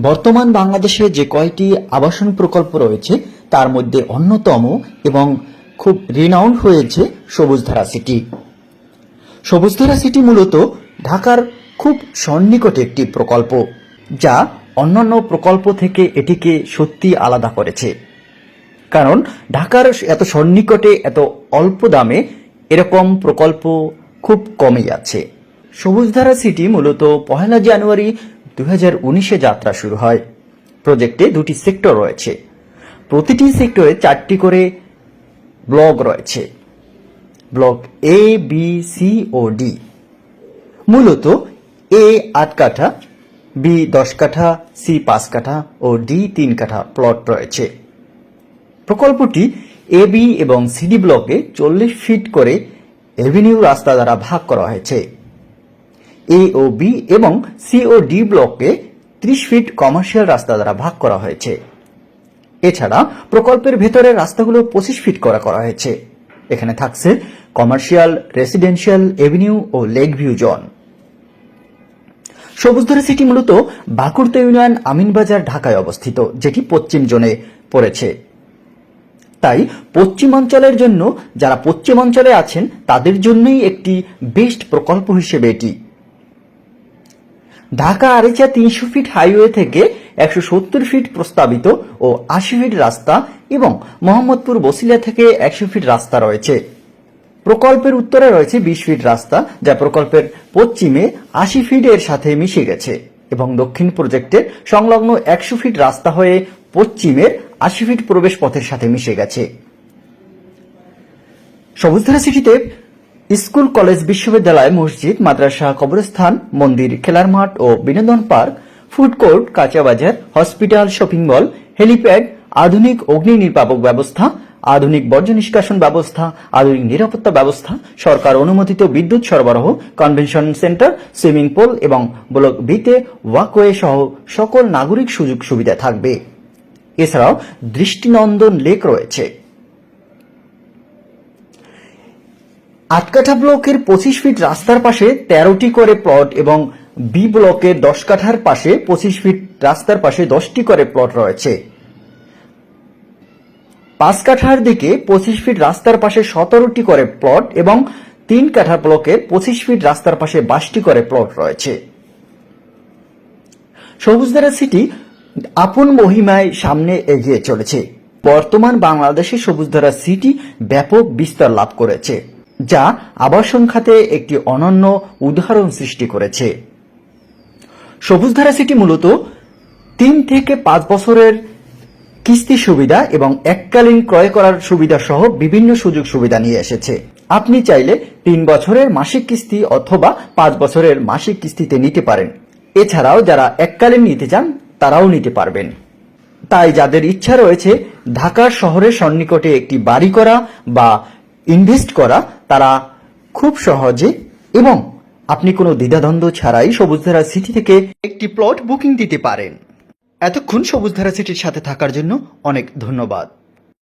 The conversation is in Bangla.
বর্তমান বাংলাদেশে যে কয়টি আবাসন প্রকল্প রয়েছে তার মধ্যে অন্যতম এবং খুব রিনাউন্ড হয়েছে সবুজধারা সিটি। সবুজধারা সিটি মূলত ঢাকার খুব সন্নিকটে একটি প্রকল্প, যা অন্যান্য প্রকল্প থেকে এটিকে সত্যি আলাদা করেছে। কারণ ঢাকার এত সন্নিকটে এত অল্প দামে এরকম প্রকল্প খুব কমই আছে। সবুজধারা সিটি মূলত 1 জানুয়ারি 2019-এ যাত্রা শুরু হয়। প্রজেক্টে 2টি সেক্টর রয়েছে, প্রতিটি সেক্টরে 4টি করে ব্লক রয়েছে। ব্লক এ, বি, সি ও ডি। মূলত এ 8 কাঠা, বি 10 কাঠা, সি 5 কাঠা ও ডি 3 কাঠা প্লট রয়েছে। প্রকল্পটি এ, বি এবং সিডি ব্লকে 40 ফিট করে এভিনিউ রাস্তা দ্বারা ভাগ করা হয়েছে। এ ও বি এবং সি ও ডি ব্লককে 30 ফিট কমার্শিয়াল রাস্তা দ্বারা ভাগ করা হয়েছে। এছাড়া প্রকল্পের ভেতরের রাস্তাগুলো 25 ফিট করা হয়েছে। এখানে থাকছে কমার্শিয়াল, রেসিডেন্সিয়াল, এভিনিউ ও লেক ভিউ জোন। সবুজধারা সিটি মূলত বাকুড়তা ইউনিয়ন, আমিনবাজার, ঢাকায় অবস্থিত, যেটি পশ্চিম জোনে পড়েছে। তাই পশ্চিমাঞ্চলের জন্য, যারা পশ্চিমাঞ্চলে আছেন তাদের জন্যই একটি বেস্ট প্রকল্প হিসেবে এটি। ঢাকা আরিচা 300 ফিট হাইওয়ে থেকে 170 ফিট প্রস্তাবিত ও 80 ফিট রাস্তা এবং মোহাম্মদপুর বসিলা থেকে 100 ফিট রাস্তা রয়েছে। প্রকল্পের উত্তরে রয়েছে 20 ফিট রাস্তা, যা প্রকল্পের পশ্চিমে 80 ফিট এর সাথে মিশে গেছে, এবং দক্ষিণ প্রজেক্টের সংলগ্ন 100 ফিট রাস্তা হয়ে পশ্চিমের 80 ফিট প্রবেশ পথের সাথে মিশে গেছে। সবুজধারা সিটিতে স্কুল, কলেজ, বিশ্ববিদ্যালয়, মসজিদ, মাদ্রাসা, কবরস্থান, মন্দির, খেলার মাঠ ও বিনোদন পার্ক, ফুড কোর্ট, কাঁচা বাজার, হসপিটাল, শপিং মল, হেলিপ্যাড, আধুনিক অগ্নি নির্বাপক ব্যবস্থা, আধুনিক বর্জ্য নিষ্কাশন ব্যবস্থা, আধুনিক নিরাপত্তা ব্যবস্থা, সরকার অনুমোদিত বিদ্যুৎ সরবরাহ, কনভেনশন সেন্টার, সুইমিং পুল এবং ব্লক বিতে ওয়াকওয়ে সহ সকল নাগরিক সুযোগ সুবিধা থাকবে। এছাড়াও দৃষ্টিনন্দন লেক রয়েছে। 8 কাঠা ব্লকের 25 ফিট রাস্তার পাশে 13টি করে প্লট এবং বি ব্লকের 10 কাঠার পাশে 25 ফিট রাস্তার পাশে 10টি করে প্লট রয়েছে। 5 কাঠার দিকে 25 ফিট রাস্তার পাশে 17টি করে প্লট এবং 3 কাঠা ব্লকের 25 ফিট রাস্তার পাশে 22টি করে প্লট রয়েছে। সবুজধারা সিটি আপন মহিমায় সামনে এগিয়ে চলেছে। বর্তমান বাংলাদেশে সবুজধারা সিটি ব্যাপক বিস্তার লাভ করেছে, যা আবাসন খাতে একটি অনন্য উদাহরণ সৃষ্টি করেছে। সবুজধারা সিটি মূলত 3 থেকে 5 বছরের কিস্তি সুবিধা এবং এককালীন ক্রয় করার সুবিধা সহ বিভিন্ন সুযোগ সুবিধা নিয়ে এসেছে। আপনি চাইলে 3 বছরের মাসিক কিস্তি অথবা 5 বছরের মাসিক কিস্তিতে নিতে পারেন। এছাড়াও যারা এককালীন নিতে চান তারাও নিতে পারবেন। তাই যাদের ইচ্ছা রয়েছে ঢাকার শহরের সন্নিকটে একটি বাড়ি করা বা ইনভেস্ট করা, তারা খুব সহজে এবং আপনি কোনো দ্বিধাদ্বন্দ্ব ছাড়াই সবুজধারা সিটি থেকে একটি প্লট বুকিং দিতে পারেন। এতক্ষণ সবুজধারা সিটির সাথে থাকার জন্য অনেক ধন্যবাদ।